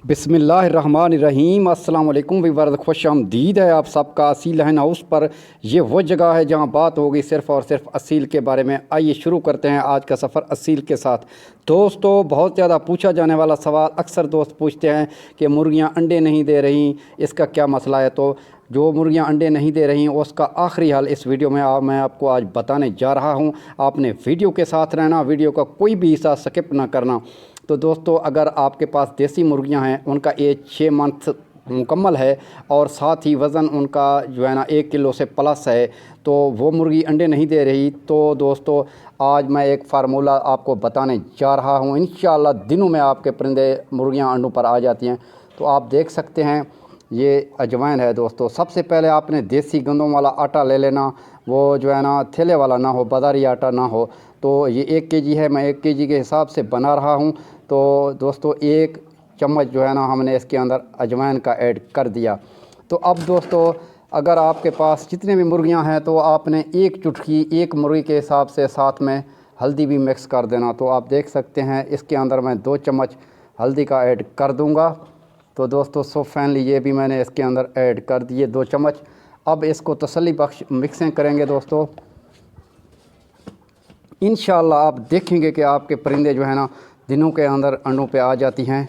बिस्मिल्लाहिर्रहमानिर्रहीम अस्सलाम वालेकुम वीवर, खुश आमदीद है आप सबका असील हैन हाउस पर। ये वो जगह है जहाँ बात होगी सिर्फ़ और सिर्फ असील के बारे में। आइए शुरू करते हैं आज का सफ़र असील के साथ। दोस्तों, बहुत ज़्यादा पूछा जाने वाला सवाल, अक्सर दोस्त पूछते हैं कि मुर्गियाँ अंडे नहीं दे रही, इसका क्या मसला है। तो जो मुर्गियाँ अंडे नहीं दे रही उसका आखिरी हाल इस वीडियो में मैं आपको आज बताने जा रहा हूँ। आपने वीडियो के साथ रहना, वीडियो का कोई भी हिस्सा स्किप ना करना। तो दोस्तों, अगर आपके पास देसी मुर्गियां हैं, उनका एज 6 मंथ मुकम्मल है और साथ ही वज़न उनका जो है ना 1 किलो से प्लस है, तो वो मुर्गी अंडे नहीं दे रही, तो दोस्तों आज मैं एक फार्मूला आपको बताने जा रहा हूँ। इंशाअल्लाह दिनों में आपके परिंदे मुर्गियां अंडों पर आ जाती हैं। तो आप देख सकते हैं, ये अजवाइन है दोस्तों। सबसे पहले आपने देसी गंदम वाला आटा ले लेना, वो जो है ना थैले वाला ना हो, बाज़ारी आटा ना हो। तो ये 1 केजी है, मैं 1 केजी के हिसाब से बना रहा हूँ। तो दोस्तों 1 चम्मच जो है ना हमने इसके अंदर अजवाइन का ऐड कर दिया। तो अब दोस्तों, अगर आपके पास जितने भी मुर्गियां हैं तो आपने 1 चुटकी 1 मुर्गी के हिसाब से साथ में हल्दी भी मिक्स कर देना। तो आप देख सकते हैं इसके अंदर मैं 2 चम्मच हल्दी का ऐड कर दूंगा। तो दोस्तों सो फाइनली ये भी मैंने इसके अंदर ऐड कर दिए 2 चम्मच। अब इसको तसल्ली बख्श मिक्सिंग करेंगे दोस्तों। इंशाअल्लाह आप देखेंगे कि आपके परिंदे जो है ना दिनों के अंदर अंडों पे आ जाती हैं।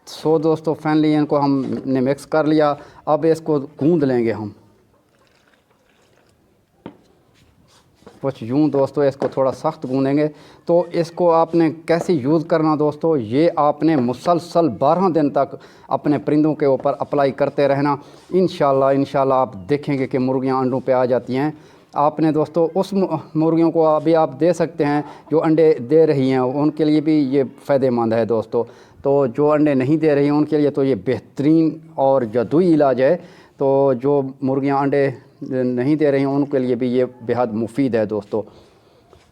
सो दोस्तों फाइनली इनको हमने मिक्स कर लिया। अब इसको गूंद लेंगे हम कुछ यूँ दोस्तों, इसको थोड़ा सख्त गूँदेंगे। तो इसको आपने कैसे यूज़ करना दोस्तों, ये आपने मुसलसल 12 दिन तक अपने परिंदों के ऊपर अप्लाई करते रहना। इंशाल्लाह आप देखेंगे कि मुर्गियां अंडों पे आ जाती हैं। आपने दोस्तों उस मुर्गियों को अभी आप दे सकते हैं जो अंडे दे रही हैं, उनके लिए भी ये फ़ायदेमंद है दोस्तों। तो जो अंडे नहीं दे रही हैं उनके लिए तो ये बेहतरीन और जादुई इलाज है। तो जो मुर्गियां अंडे नहीं दे रही हैं उनके लिए भी ये बेहद मुफीद है दोस्तों।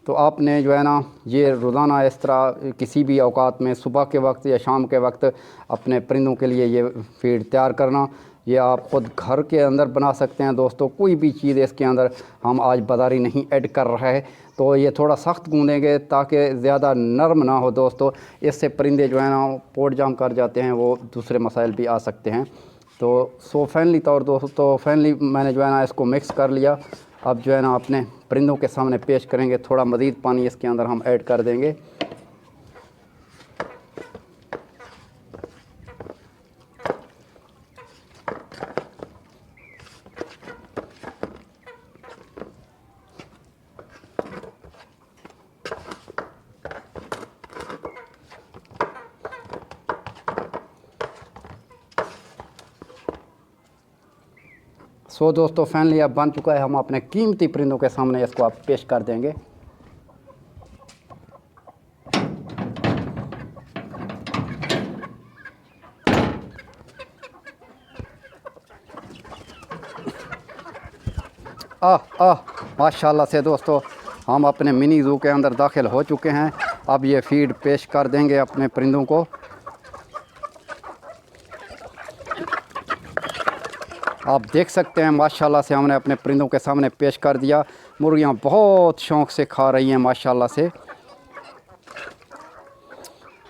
तो आपने जो है ना ये रोज़ाना इस तरह किसी भी औकात में, सुबह के वक्त या शाम के वक्त, अपने परिंदों के लिए ये फीड तैयार करना। ये आप ख़ुद घर के अंदर बना सकते हैं दोस्तों। कोई भी चीज़ इसके अंदर हम आज बाज़ारी नहीं ऐड कर रहे हैं। तो ये थोड़ा सख्त गूँदेंगे ताकि ज़्यादा नरम ना हो दोस्तों। इससे परिंदे जो है ना पोट जाम कर जाते हैं, वो दूसरे मसाइल भी आ सकते हैं। तो सो फाइनली तौर दोस्तों फाइनली मैंने जो है ना इसको मिक्स कर लिया। अब जो है ना अपने परिंदों के सामने पेश करेंगे। थोड़ा मज़ीद पानी इसके अंदर हम ऐड कर देंगे। सो दोस्तों फाइनली अब बन चुका है। हम अपने कीमती परिंदों के सामने इसको आप पेश कर देंगे। माशाल्लाह से दोस्तों हम अपने मिनी ज़ू के अंदर दाखिल हो चुके हैं। अब ये फीड पेश कर देंगे अपने परिंदों को। आप देख सकते हैं माशाल्लाह से हमने अपने परिंदों के सामने पेश कर दिया। मुर्गियां बहुत शौक़ से खा रही हैं माशाल्लाह से।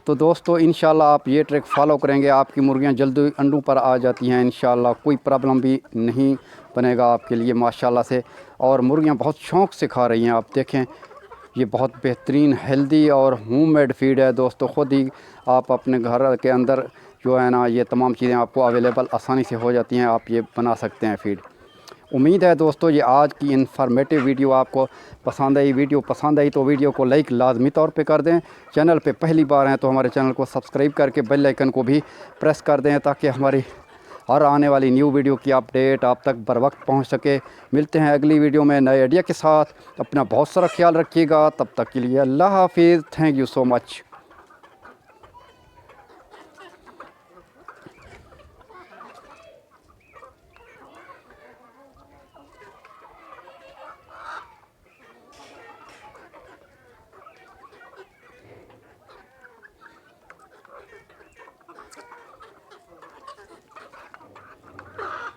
तो दोस्तों इंशाल्लाह आप ये ट्रिक फॉलो करेंगे, आपकी मुर्गियां जल्दी अंडों पर आ जाती हैं। इंशाल्लाह कोई प्रॉब्लम भी नहीं बनेगा आपके लिए माशाल्लाह से। और मुर्गियां बहुत शौक़ से खा रही हैं। आप देखें, ये बहुत बेहतरीन हेल्दी और होममेड फीड है दोस्तों। ख़ुद ही आप अपने घर के अंदर जो है ना ये तमाम चीज़ें आपको अवेलेबल आसानी से हो जाती हैं। आप ये बना सकते हैं फीड। उम्मीद है दोस्तों ये आज की इन्फॉर्मेटिव वीडियो आपको पसंद आई। वीडियो पसंद आई तो वीडियो को लाइक लाजमी तौर पे कर दें। चैनल पे पहली बार हैं तो हमारे चैनल को सब्सक्राइब करके बेल आइकन को भी प्रेस कर दें ताकि हमारी हर आने वाली न्यू वीडियो की अपडेट आप तक बर वक्त पहुँच सके। मिलते हैं अगली वीडियो में नए आइडिया के साथ। अपना बहुत सारा ख्याल रखिएगा। तब तक के लिए अल्लाह हाफिज़। Thank you so much.